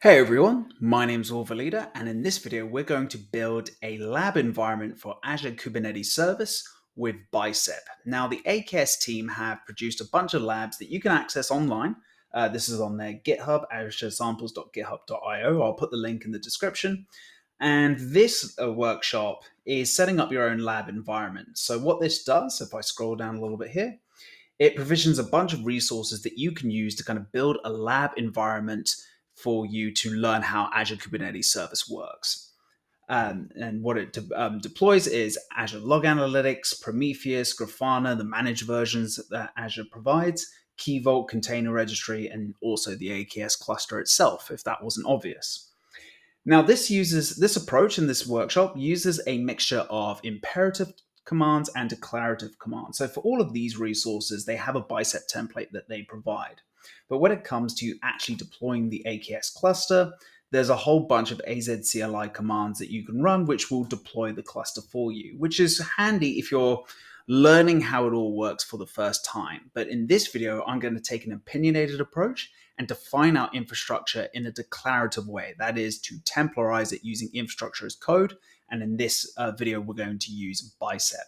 Hey everyone, my name's Orvalida, and in this video we're going to build a lab environment for Azure Kubernetes Service with Bicep. Now the AKS team have produced a bunch of labs that you can access online. This is on their GitHub, azuresamples.github.io. I'll put the link in the description. And this workshop is setting up your own lab environment. So what this does, if I scroll down a little bit here, it provisions a bunch of resources that you can use to kind of build a lab environment for you to learn how Azure Kubernetes Service works. And what it deploys is Azure Log Analytics, Prometheus, Grafana, the managed versions that Azure provides, Key Vault, Container Registry, and also the AKS Cluster itself, if that wasn't obvious. Now, this approach in this workshop uses a mixture of imperative commands and declarative commands. So for all of these resources, they have a Bicep template that they provide. But when it comes to actually deploying the AKS cluster, there's a whole bunch of AZ CLI commands that you can run, which will deploy the cluster for you, which is handy if you're learning how it all works for the first time. But in this video, I'm going to take an opinionated approach and define our infrastructure in a declarative way. That is to templarize it using infrastructure as code. And in this video, we're going to use Bicep.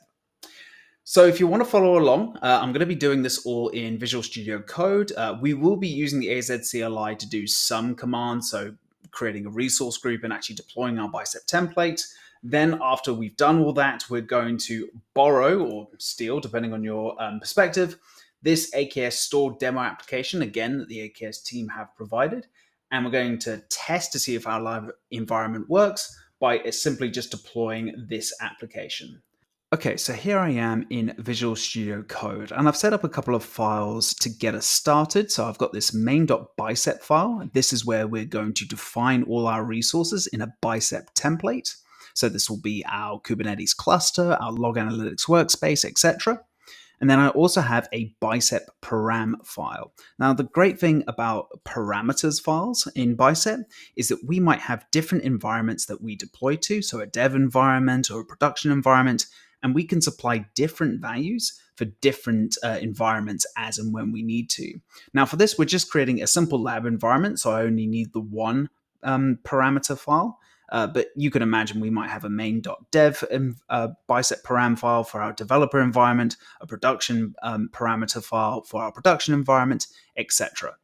So if you want to follow along, I'm going to be doing this all in Visual Studio Code. We will be using the AZ CLI to do some commands, so creating a resource group and actually deploying our Bicep template. Then after we've done all that, we're going to borrow or steal, depending on your perspective, this AKS Store demo application, again, that the AKS team have provided. And we're going to test to see if our live environment works by simply just deploying this application. Okay, so here I am in Visual Studio Code, and I've set up a couple of files to get us started. So I've got this main.bicep file. This is where we're going to define all our resources in a Bicep template. So this will be our Kubernetes cluster, our log analytics workspace, etc. And then I also have a Bicep param file. Now, the great thing about parameters files in Bicep is that we might have different environments that we deploy to, so a dev environment or a production environment, and we can supply different values for different environments as and when we need to. Now, for this, we're just creating a simple lab environment, so I only need the one parameter file. But you can imagine we might have a main.dev Bicep param file for our developer environment, a production parameter file for our production environment, etc.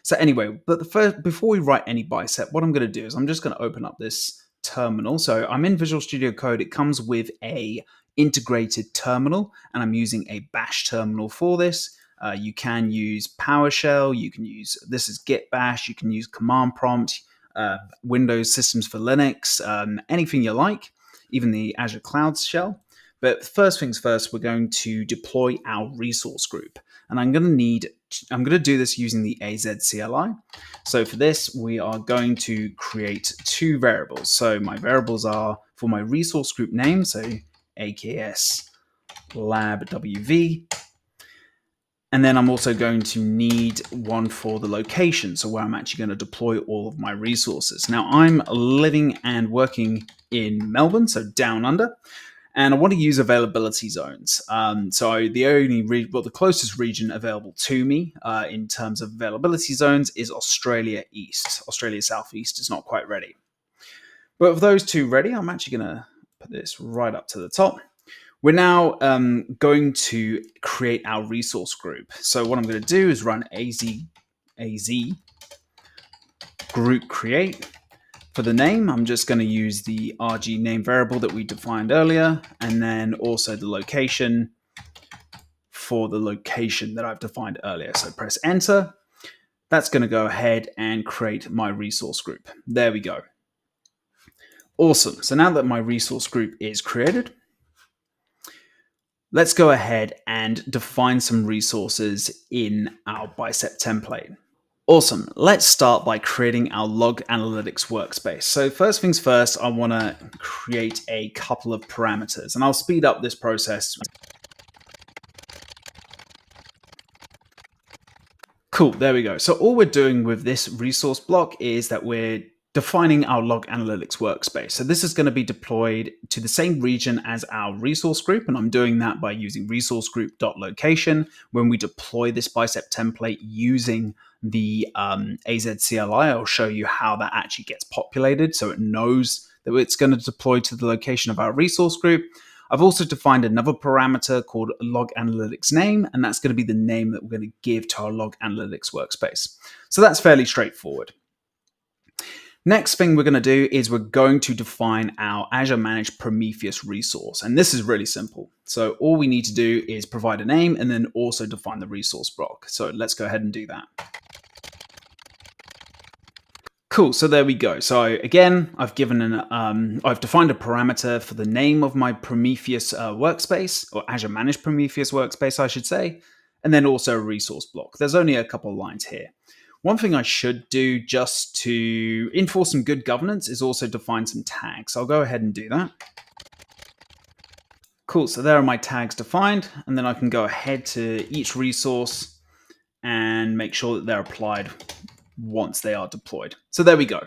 So anyway, but before we write any Bicep, what I'm going to do is I'm just going to open up this terminal. So I'm in Visual Studio Code. It comes with a integrated terminal, and I'm using a bash terminal for this. You can use PowerShell. You can use, this is Git Bash. You can use command prompt. Windows systems for Linux, anything you like, even the Azure Cloud Shell. But first things first, we're going to deploy our resource group. And I'm going to do this using the AZ CLI. So for this, we are going to create two variables. So my variables are for my resource group name, so AKS lab WV. And then I'm also going to need one for the location, so where I'm actually going to deploy all of my resources. Now, I'm living and working in Melbourne, so down under, and I want to use availability zones. So the closest region available to me in terms of availability zones is Australia East. Australia Southeast is not quite ready. But with those two ready, I'm actually going to put this right up to the top. We're now going to create our resource group. So what I'm going to do is run AZ group create. For the name, I'm just going to use the RG name variable that we defined earlier, and then also the location for the location that I've defined earlier. So press enter. That's going to go ahead and create my resource group. There we go. Awesome. So now that my resource group is created, let's go ahead and define some resources in our Bicep template. Awesome. Let's start by creating our log analytics workspace. So first things first, I want to create a couple of parameters, and I'll speed up this process. Cool, there we go. So all we're doing with this resource block is that we're defining our log analytics workspace. So this is going to be deployed to the same region as our resource group, and I'm doing that by using resource group.location when we deploy this Bicep template using the AZ CLI. I'll show you how that actually gets populated so it knows that it's going to deploy to the location of our resource group. I've also defined another parameter called log analytics name, and that's going to be the name that we're going to give to our log analytics workspace. So that's fairly straightforward. Next thing we're going to do is we're going to define our Azure Managed Prometheus resource. And this is really simple. So all we need to do is provide a name and then also define the resource block. So let's go ahead and do that. Cool, so there we go. So again, I've defined a parameter for the name of my Prometheus workspace, or Azure Managed Prometheus workspace, I should say, and then also a resource block. There's only a couple of lines here. One thing I should do just to enforce some good governance is also define some tags. I'll go ahead and do that. Cool, so there are my tags defined, and then I can go ahead to each resource and make sure that they're applied once they are deployed. So there we go.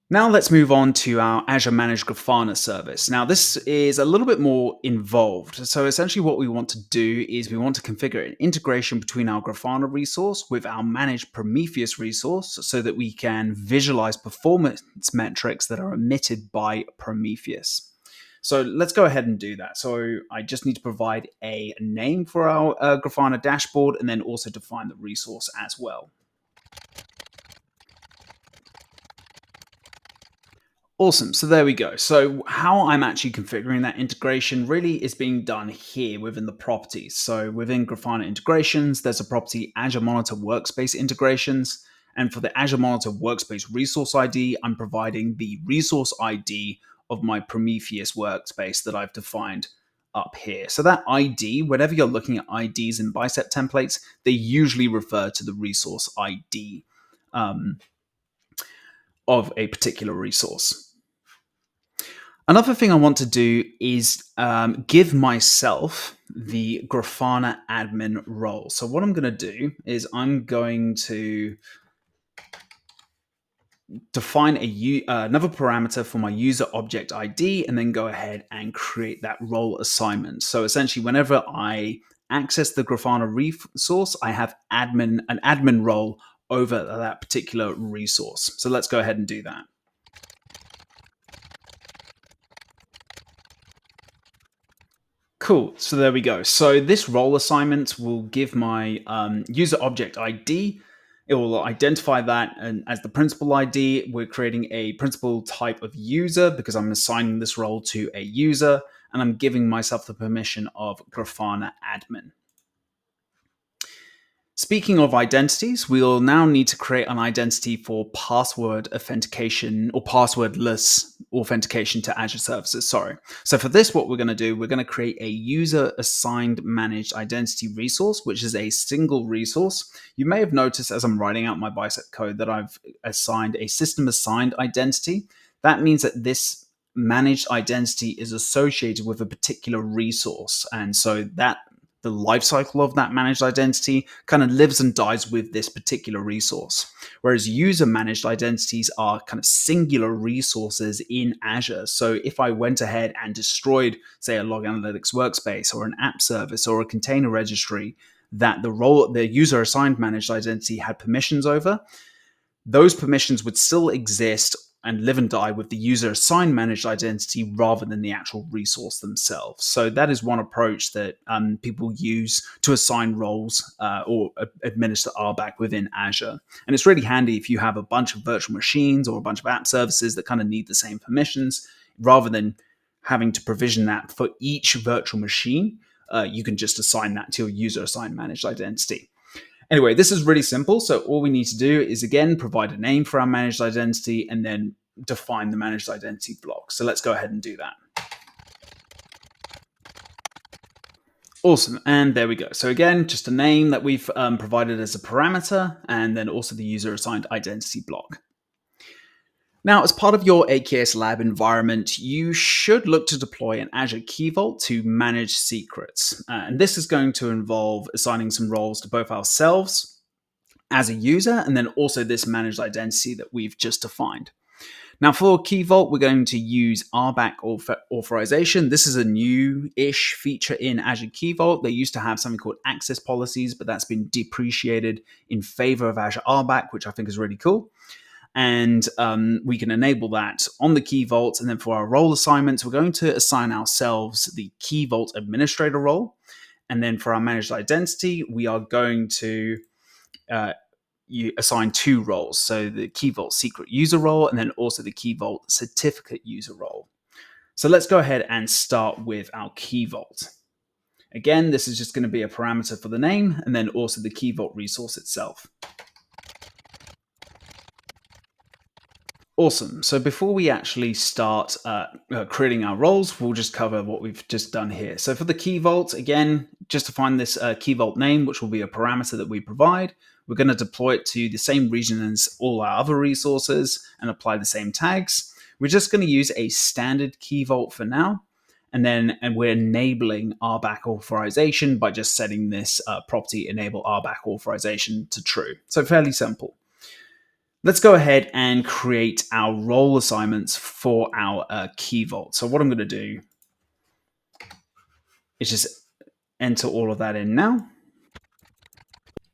Now let's move on to our Azure Managed Grafana service. Now this is a little bit more involved. So essentially what we want to do is we want to configure an integration between our Grafana resource with our Managed Prometheus resource so that we can visualize performance metrics that are emitted by Prometheus. So let's go ahead and do that. So I just need to provide a name for our Grafana dashboard and then also define the resource as well. Awesome. So there we go. So how I'm actually configuring that integration really is being done here within the properties. So within Grafana integrations, there's a property Azure Monitor Workspace integrations. And for the Azure Monitor Workspace resource ID, I'm providing the resource ID of my Prometheus workspace that I've defined up here. So that ID, whenever you're looking at IDs in Bicep templates, they usually refer to the resource ID of a particular resource. Another thing I want to do is give myself the Grafana admin role. So what I'm going to do is I'm going to define another parameter for my user object ID and then go ahead and create that role assignment. So essentially, whenever I access the Grafana resource, I have an admin role over that particular resource. So let's go ahead and do that. Cool, so there we go. So this role assignment will give my user object ID. It will identify that and as the principal ID. We're creating a principal type of user because I'm assigning this role to a user, and I'm giving myself the permission of Grafana admin. Speaking of identities, we'll now need to create an identity for password authentication or passwordless authentication to Azure services. So for this, what we're going to do, we're going to create a user assigned managed identity resource, which is a single resource. You may have noticed as I'm writing out my Bicep code that I've assigned a system assigned identity. That means that this managed identity is associated with a particular resource. And so that the lifecycle of that managed identity kind of lives and dies with this particular resource. Whereas user managed identities are kind of singular resources in Azure. So if I went ahead and destroyed, say, a log analytics workspace or an app service or a container registry that the user assigned managed identity had permissions over, those permissions would still exist and live and die with the user assigned managed identity rather than the actual resource themselves. So that is one approach that people use to assign roles or administer RBAC within Azure. And it's really handy if you have a bunch of virtual machines or a bunch of app services that kind of need the same permissions. Rather than having to provision that for each virtual machine, you can just assign that to your user assigned managed identity. Anyway, this is really simple. So all we need to do is, again, provide a name for our managed identity and then define the managed identity block. So let's go ahead and do that. Awesome. And there we go. So again, just a name that we've provided as a parameter and then also the user assigned identity block. Now, as part of your AKS lab environment, you should look to deploy an Azure Key Vault to manage secrets. And this is going to involve assigning some roles to both ourselves as a user and then also this managed identity that we've just defined. Now for Key Vault, we're going to use RBAC authorization. This is a new-ish feature in Azure Key Vault. They used to have something called access policies, but that's been depreciated in favor of Azure RBAC, which I think is really cool. And we can enable that on the Key Vault. And then for our role assignments, we're going to assign ourselves the Key Vault administrator role. And then for our managed identity, we are going to you assign two roles. So the Key Vault secret user role, and then also the Key Vault certificate user role. So let's go ahead and start with our Key Vault. Again, this is just going to be a parameter for the name, and then also the Key Vault resource itself. Awesome. So before we actually start creating our roles, we'll just cover what we've just done here. So for the Key Vault, again, just to find this Key Vault name, which will be a parameter that we provide, we're going to deploy it to the same region as all our other resources and apply the same tags. We're just going to use a standard Key Vault for now. And we're enabling RBAC authorization by just setting this property enable RBAC authorization to true. So fairly simple. Let's go ahead and create our role assignments for our Key Vault. So what I'm going to do is just enter all of that in now.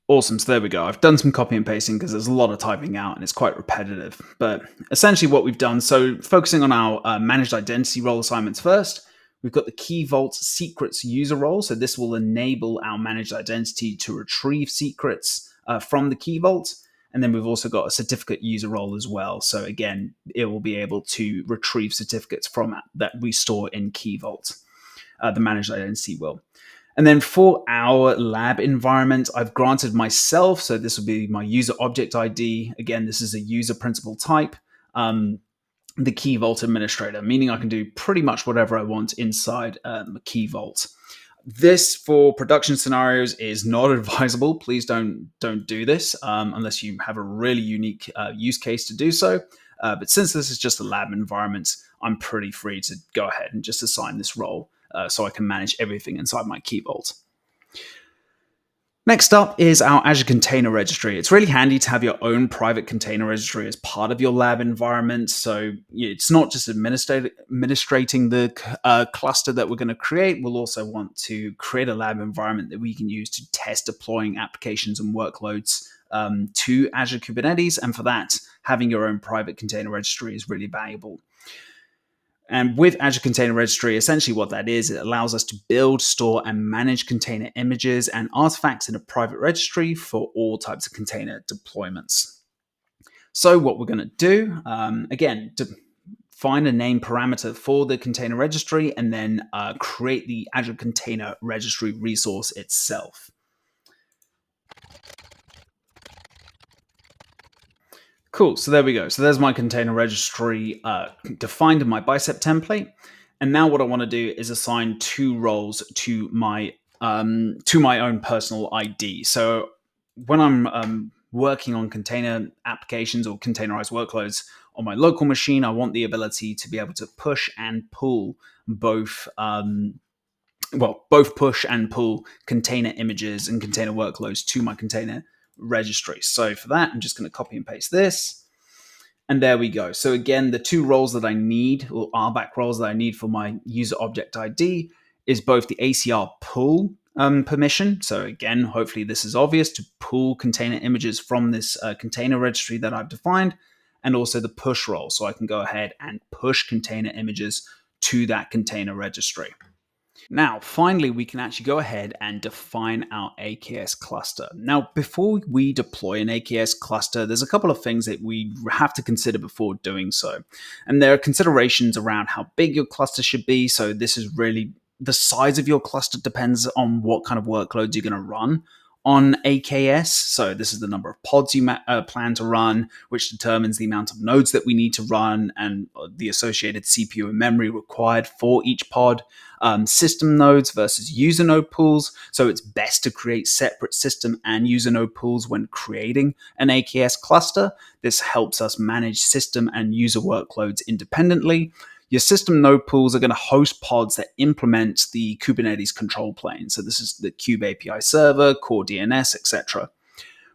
Awesome, so there we go. I've done some copy and pasting because there's a lot of typing out and it's quite repetitive. But essentially what we've done, so focusing on our managed identity role assignments first, we've got the Key Vault secrets user role. So this will enable our managed identity to retrieve secrets from the Key Vault. And then we've also got a certificate user role as well. So again, it will be able to retrieve certificates from that we store in Key Vault, the managed identity will. And then for our lab environment, I've granted myself, so this will be my user object ID. Again, this is a user principal type, the Key Vault administrator, meaning I can do pretty much whatever I want inside Key Vault. This for production scenarios is not advisable. Please don't do this unless you have a really unique use case to do so. But since this is just a lab environment, I'm pretty free to go ahead and just assign this role so I can manage everything inside my Key Vault. Next up is our Azure Container Registry. It's really handy to have your own private container registry as part of your lab environment. So it's not just administrating the cluster that we're going to create. We'll also want to create a lab environment that we can use to test deploying applications and workloads to Azure Kubernetes. And for that, having your own private container registry is really valuable. And with Azure Container Registry, essentially what that is, it allows us to build, store, and manage container images and artifacts in a private registry for all types of container deployments. So what we're going to do, again, to find a name parameter for the container registry and then create the Azure Container Registry resource itself. Cool, so there we go. So there's my container registry defined in my Bicep template. And now what I want to do is assign two roles to my own personal ID. So when I'm working on container applications or containerized workloads on my local machine, I want the ability to be able to push and pull both push and pull container images and container workloads to my container registry. So for that, I'm just going to copy and paste this. And there we go. So again, the two roles that I need, or RBAC roles that I need for my user object ID, is both the ACR pull permission. So again, hopefully this is obvious, to pull container images from this container registry that I've defined, and also the push role. So I can go ahead and push container images to that container registry. Now, finally, we can actually go ahead and define our AKS cluster. Now, before we deploy an AKS cluster, there's a couple of things that we have to consider before doing so. And there are considerations around how big your cluster should be. So this is really the size of your cluster depends on what kind of workloads you're going to run on AKS. So this is the number of pods you plan to run, which determines the amount of nodes that we need to run and the associated CPU and memory required for each pod. System nodes versus user node pools. So it's best to create separate system and user node pools when creating an AKS cluster. This helps us manage system and user workloads independently. Your system node pools are going to host pods that implement the Kubernetes control plane. So this is the Kube API server, core DNS, etc.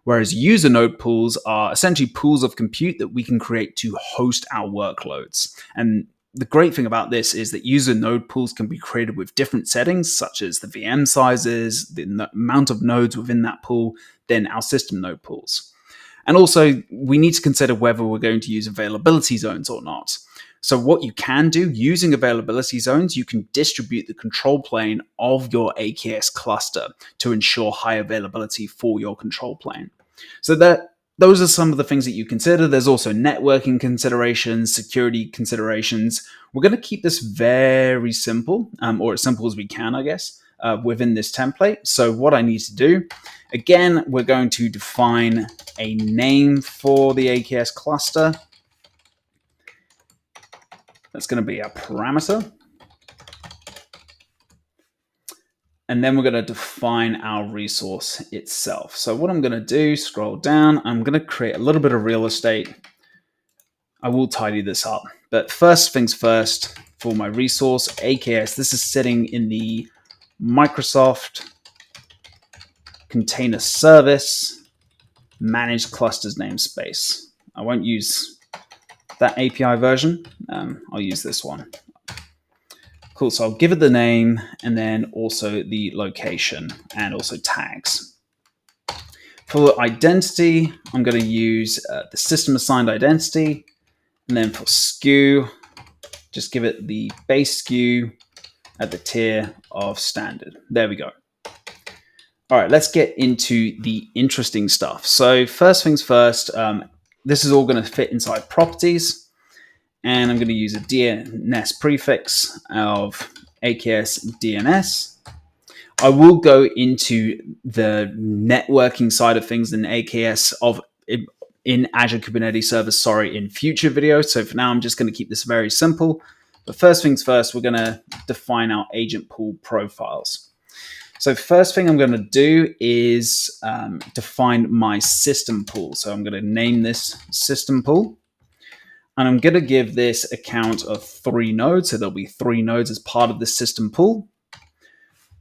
whereas user node pools are essentially pools of compute that we can create to host our workloads. And the great thing about this is that user node pools can be created with different settings, such as the VM sizes, the amount of nodes within that pool, than our system node pools. And also, we need to consider whether we're going to use availability zones or not. So what you can do using availability zones, you can distribute the control plane of your AKS cluster to ensure high availability for your control plane. So those are some of the things that you consider. There's also networking considerations, security considerations. We're going to keep this very simple, or as simple as we can, I guess, within this template. So what I need to do, again, we're going to define a name for the AKS cluster. That's going to be a parameter. And then we're going to define our resource itself. So what I'm going to do, scroll down, I'm going to create a little bit of real estate. I will tidy this up. But first things first, for my resource, AKS, this is sitting in the Microsoft Container Service Managed Clusters namespace. I won't use that API version. I'll use this one. Cool, so I'll give it the name and then also the location and also tags. For identity, I'm going to use the system assigned identity. And then for SKU, just give it the base SKU at the tier of standard. There we go. All right, let's get into the interesting stuff. So first things first, this is all going to fit inside properties. And I'm going to use a DNS prefix of AKS DNS. I will go into the networking side of things in AKS in Azure Kubernetes Service, in future videos. So for now, I'm just going to keep this very simple. But first things first, we're going to define our agent pool profiles. So first thing I'm going to do is define my system pool. So I'm going to name this system pool. And I'm going to give this a count of 3 nodes. So there'll be 3 nodes as part of the system pool.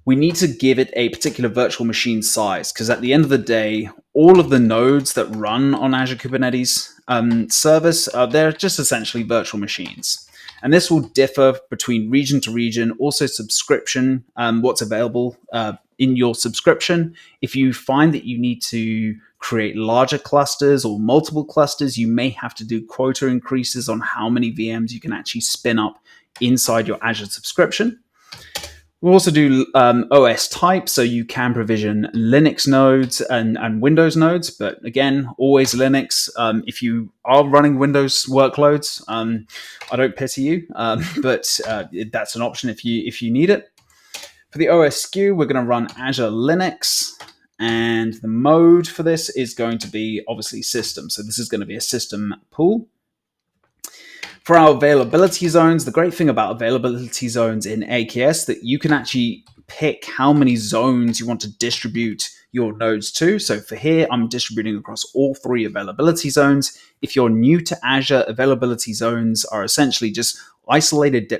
We need to give it a particular virtual machine size, because at the end of the day, all of the nodes that run on Azure Kubernetes Service, they're just essentially virtual machines. And this will differ between region to region, also subscription, what's available in your subscription. If you find that you need to create larger clusters or multiple clusters, you may have to do quota increases on how many VMs you can actually spin up inside your Azure subscription. We'll also do OS type, so you can provision Linux nodes and Windows nodes, but again, always Linux. If you are running Windows workloads, I don't pity you, but that's an option if you need it. For the OS SKU, we're going to run Azure Linux, and the mode for this is going to be obviously system. So this is going to be a system pool. For our availability zones, the great thing about availability zones in AKS that you can actually pick how many zones you want to distribute your nodes to. So for here, I'm distributing across all 3 availability zones. If you're new to Azure, availability zones are essentially just isolated,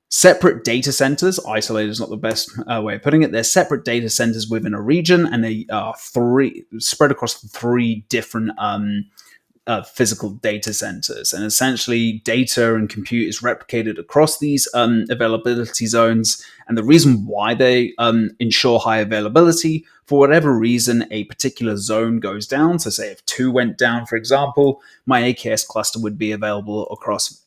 separate data centers. Isolated is not the best way of putting it. They're separate data centers within a region, and they are spread across 3 different physical data centers, and essentially data and compute is replicated across these availability zones. And the reason why they ensure high availability, for whatever reason a particular zone goes down, so say if 2 went down, for example, my AKS cluster would be available across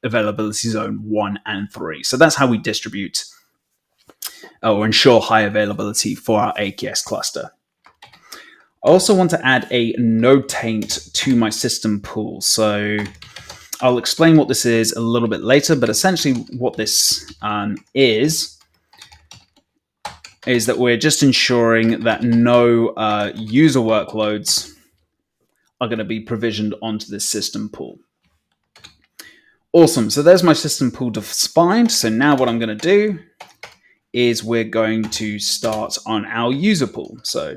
availability zone 1 and 3. So that's how we distribute or ensure high availability for our AKS cluster. I also want to add a node taint to my system pool. So I'll explain what this is a little bit later, but essentially what this is that we're just ensuring that no user workloads are going to be provisioned onto this system pool. Awesome. So there's my system pool defined. So now what I'm going to do is we're going to start on our user pool. So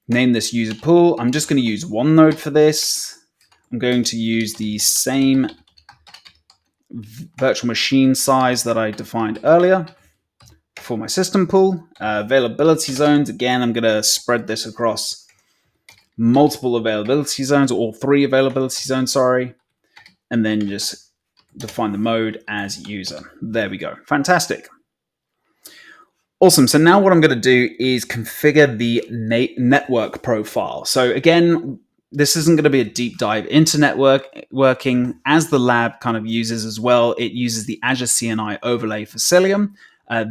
name this user pool. I'm just going to use 1 node for this. I'm going to use the same virtual machine size that I defined earlier for my system pool. Availability zones, again, I'm going to spread this across multiple availability zones, or all 3 availability zones, sorry, and then just define the mode as user. There we go. Fantastic. Awesome. So now what I'm going to do is configure the network profile. So again, this isn't going to be a deep dive into networking, as the lab kind of uses as well. It uses the Azure CLI overlay for Cilium.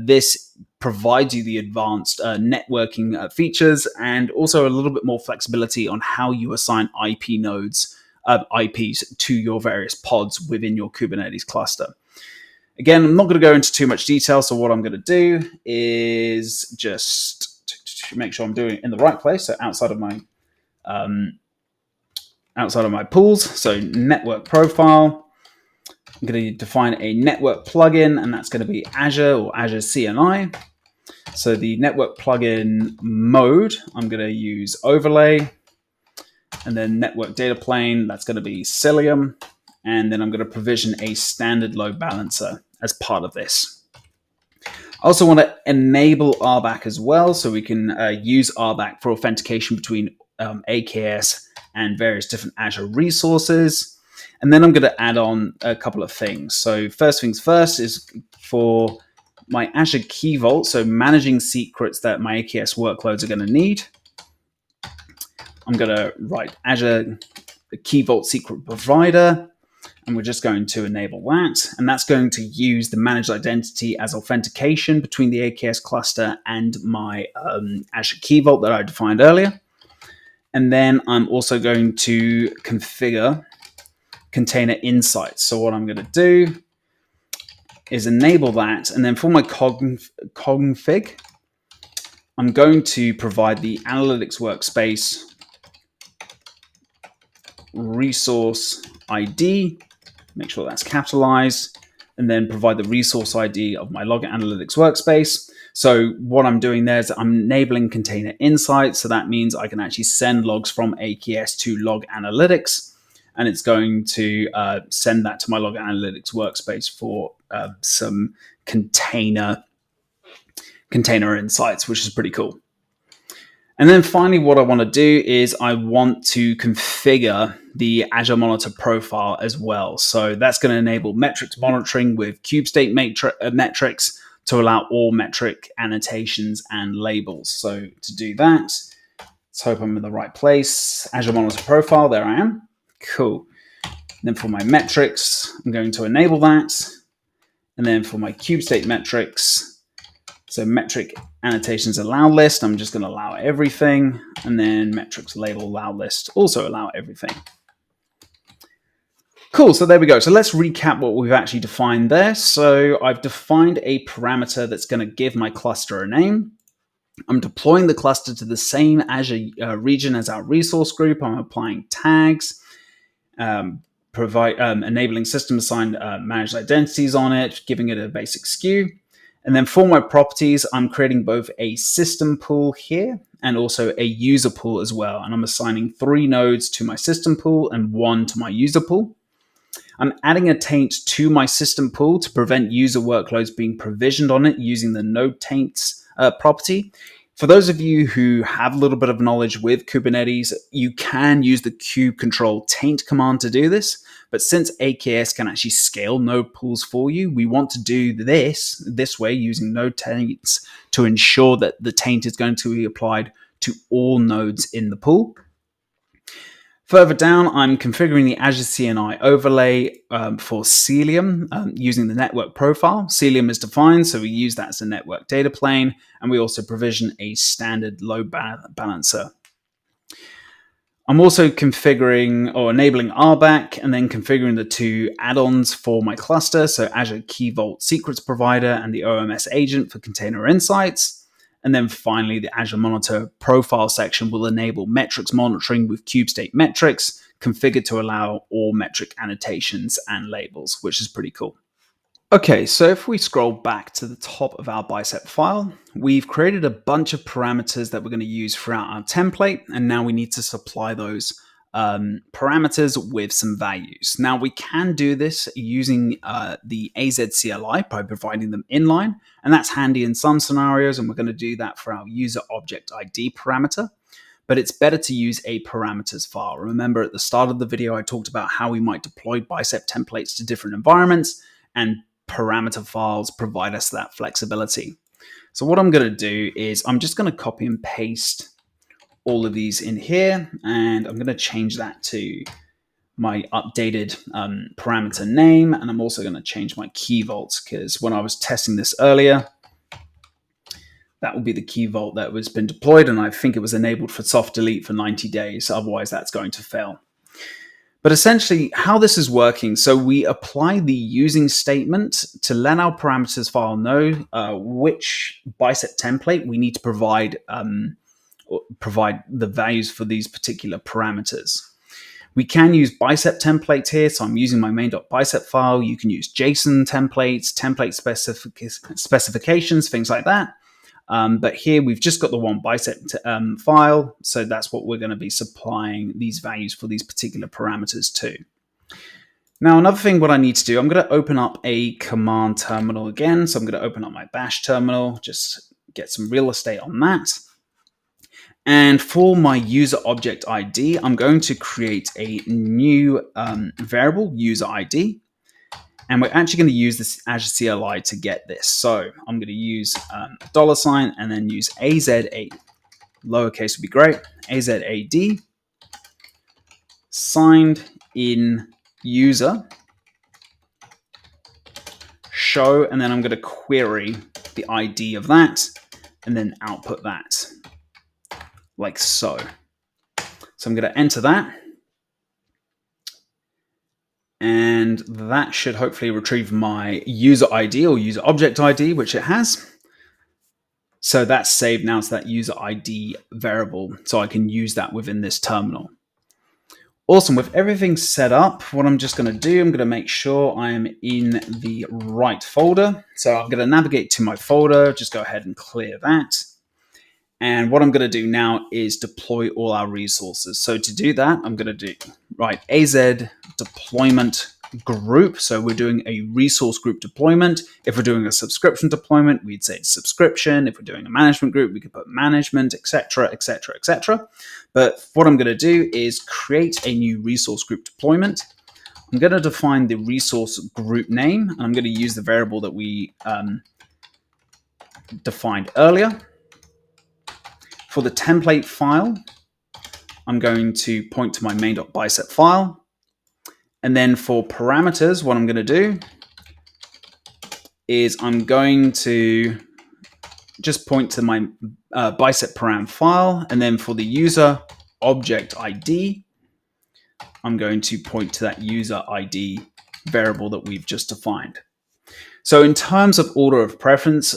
This provides you the advanced networking features and also a little bit more flexibility on how you assign IP nodes, IPs to your various pods within your Kubernetes cluster. Again, I'm not going to go into too much detail, so what I'm going to do is just to make sure I'm doing it in the right place. So outside of my pools, so network profile, I'm going to define a network plugin, and that's going to be Azure or Azure CLI. So the network plugin mode, I'm going to use overlay, and then network data plane, that's going to be Cilium, and then I'm going to provision a standard load balancer as part of this. I also want to enable RBAC as well, so we can use RBAC for authentication between AKS and various different Azure resources. And then I'm going to add on a couple of things. So first things first is for my Azure Key Vault, so managing secrets that my AKS workloads are going to need. I'm going to write Azure Key Vault secret provider, and we're just going to enable that. And that's going to use the managed identity as authentication between the AKS cluster and my Azure Key Vault that I defined earlier. And then I'm also going to configure container insights. So what I'm going to do is enable that. And then for my config, I'm going to provide the analytics workspace resource ID, make sure that's capitalized, and then provide the resource ID of my log analytics workspace. So what I'm doing there is I'm enabling container insights. So that means I can actually send logs from AKS to log analytics, and it's going to send that to my log analytics workspace for some container insights, which is pretty cool. And then finally, what I want to do is I want to configure the Azure Monitor profile as well. So that's going to enable metrics monitoring with kubestate metrics to allow all metric annotations and labels. So to do that, let's hope I'm in the right place. Azure Monitor profile, there I am. Cool. And then for my metrics, I'm going to enable that. And then for my kubestate metrics, so metric annotations allow list, I'm just going to allow everything. And then metrics label allow list, also allow everything. Cool, so there we go. So let's recap what we've actually defined there. So I've defined a parameter that's going to give my cluster a name. I'm deploying the cluster to the same Azure region as our resource group. I'm applying tags, enabling system assigned managed identities on it, giving it a basic SKU. And then for my properties, I'm creating both a system pool here and also a user pool as well. And I'm assigning 3 nodes to my system pool and 1 to my user pool. I'm adding a taint to my system pool to prevent user workloads being provisioned on it using the node taints property. For those of you who have a little bit of knowledge with Kubernetes, you can use the kubectl taint command to do this. But since AKS can actually scale node pools for you, we want to do this way using node taints to ensure that the taint is going to be applied to all nodes in the pool. Further down, I'm configuring the Azure CLI overlay for Cilium using the network profile. Cilium is defined, so we use that as a network data plane, and we also provision a standard load balancer. I'm also configuring or enabling RBAC and then configuring the 2 add-ons for my cluster, so Azure Key Vault Secrets Provider and the OMS agent for container insights. And then finally, the Azure Monitor profile section will enable metrics monitoring with kubestate metrics configured to allow all metric annotations and labels, which is pretty cool. Okay, so if we scroll back to the top of our Bicep file, we've created a bunch of parameters that we're going to use throughout our template, and now we need to supply those parameters with some values. Now we can do this using the AZ CLI by providing them inline, and that's handy in some scenarios, and we're going to do that for our user object ID parameter. but it's better to use a parameters file. Remember at the start of the video, I talked about how we might deploy Bicep templates to different environments, and parameter files provide us that flexibility. So what I'm going to do is I'm just going to copy and paste all of these in here, and I'm going to change that to my updated parameter name, and I'm also going to change my key vault, because when I was testing this earlier, that will be the key vault that was been deployed, and I think it was enabled for soft delete for 90 days, otherwise that's going to fail. But essentially how this is working, so we apply the using statement to let our parameters file know which Bicep template we need to provide the values for these particular parameters. We can use Bicep templates here, so I'm using my main.bicep file. You can use JSON templates, template specifications, things like that. But here we've just got the one Bicep file, so that's what we're going to be supplying these values for these particular parameters to. Now, another thing what I need to do, I'm going to open up a command terminal again. So I'm going to open up my bash terminal, just get some real estate on that. And for my user object ID, I'm going to create a new variable, user ID. And we're actually going to use this Azure CLI to get this. So I'm going to use $ and then use AZA, lowercase would be great, AZAD, signed in user, show, and then I'm going to query the ID of that and then output that like so. So I'm going to enter that. And that should hopefully retrieve my user ID or user object ID, which it has. So that's saved now to that user ID variable, so I can use that within this terminal. Awesome, with everything set up, what I'm just going to do, I'm going to make sure I'm in the right folder. So I'm going to navigate to my folder, just go ahead and clear that. And what I'm going to do now is deploy all our resources. So to do that, I'm going to do AZ deployment group. So we're doing a resource group deployment. If we're doing a subscription deployment, we'd say subscription. If we're doing a management group, we could put management, etc., etc., etc. But what I'm going to do is create a new resource group deployment. I'm going to define the resource group name, and I'm going to use the variable that we defined earlier. For the template file, I'm going to point to my main.bicep file. And then for parameters, what I'm going to do is I'm going to just point to my bicep param file. And then for the user object ID, I'm going to point to that user ID variable that we've just defined. So in terms of order of preference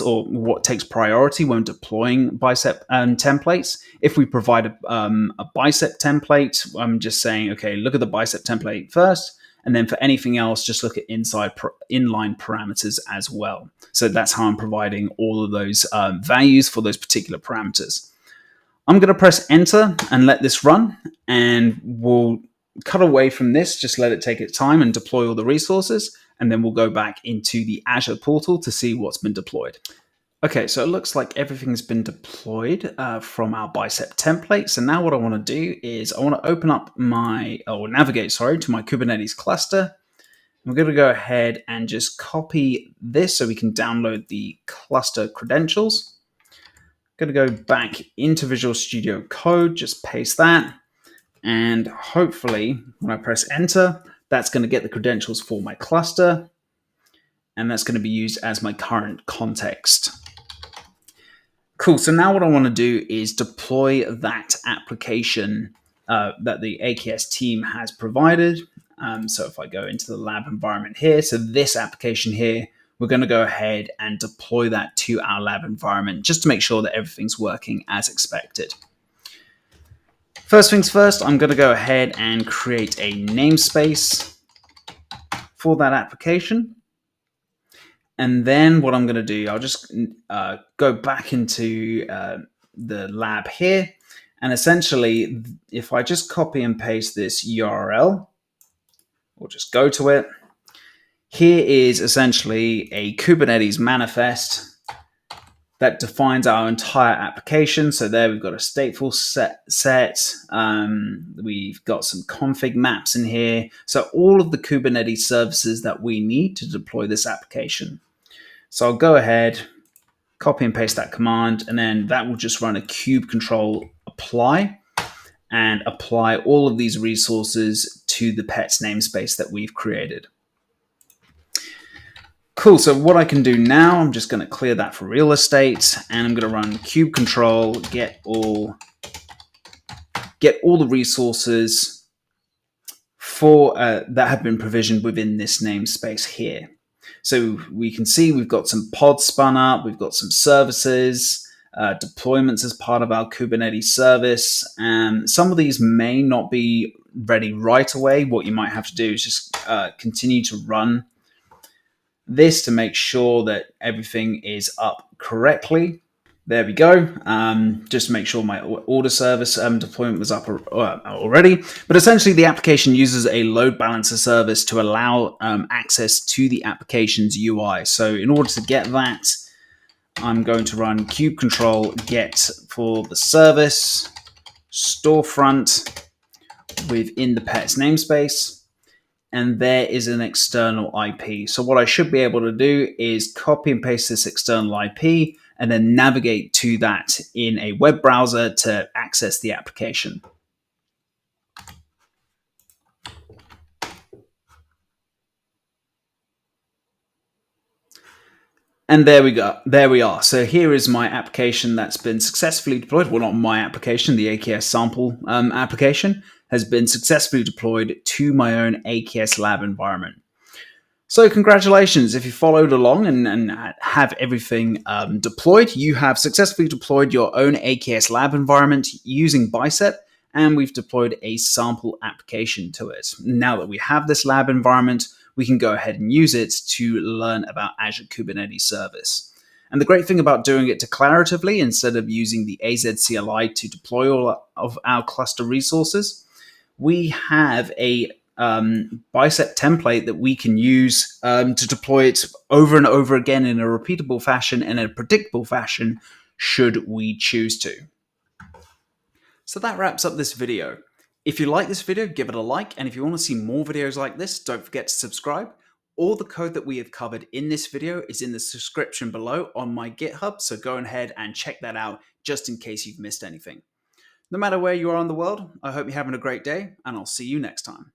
or what takes priority when deploying Bicep templates, if we provide a Bicep template, I'm just saying, okay, look at the Bicep template first, and then for anything else, just look at inline parameters as well. So that's how I'm providing all of those values for those particular parameters. I'm going to press enter and let this run, and we'll cut away from this, just let it take its time and deploy all the resources, and then we'll go back into the Azure portal to see what's been deployed. Okay, so it looks like everything's been deployed from our Bicep template. So now what I want to do is I want to open up navigate to my Kubernetes cluster. I'm going to go ahead and just copy this so we can download the cluster credentials. I'm going to go back into Visual Studio Code, just paste that. And hopefully when I press enter, that's going to get the credentials for my cluster. And that's going to be used as my current context. Cool. So now what I want to do is deploy that application that the AKS team has provided. So if I go into the lab environment here, so this application here, we're going to go ahead and deploy that to our lab environment just to make sure that everything's working as expected. First things first, I'm going to go ahead and create a namespace for that application. And then what I'm going to do, I'll just go back into the lab here. And essentially, if I just copy and paste this URL, we'll just go to it. Here is essentially a Kubernetes manifest that defines our entire application. So there we've got a stateful set. We've got some config maps in here. So all of the Kubernetes services that we need to deploy this application. So I'll go ahead, copy and paste that command, and then that will just run a kube control apply and apply all of these resources to the pets namespace that we've created. Cool, so what I can do now, I'm just going to clear that for real estate, and I'm going to run kube control, get all the resources for that have been provisioned within this namespace here. So we can see we've got some pods spun up, we've got some services, deployments as part of our Kubernetes service. Some of these may not be ready right away. What you might have to do is just continue to run this to make sure that everything is up correctly. There we go. Just make sure my order service deployment was up already. But essentially, the application uses a load balancer service to allow access to the application's UI. So in order to get that, I'm going to run kube control get for the service storefront within the pets namespace. And there is an external IP. So what I should be able to do is copy and paste this external IP and then navigate to that in a web browser to access the application. And there we go. There we are. So here is my application that's been successfully deployed. Well, not my application, the AKS sample application has been successfully deployed to my own AKS lab environment. So congratulations, if you followed along and have everything deployed, you have successfully deployed your own AKS lab environment using Bicep, and we've deployed a sample application to it. Now that we have this lab environment, we can go ahead and use it to learn about Azure Kubernetes Service. And the great thing about doing it declaratively instead of using the AZ CLI to deploy all of our cluster resources, we have a Bicep template that we can use to deploy it over and over again in a repeatable fashion and a predictable fashion should we choose to. So that wraps up this video. If you like this video, give it a like, and if you want to see more videos like this, don't forget to subscribe. All the code that we have covered in this video is in the description below on my GitHub, so go ahead and check that out just in case you've missed anything. No matter where you are in the world, I hope you're having a great day, and I'll see you next time.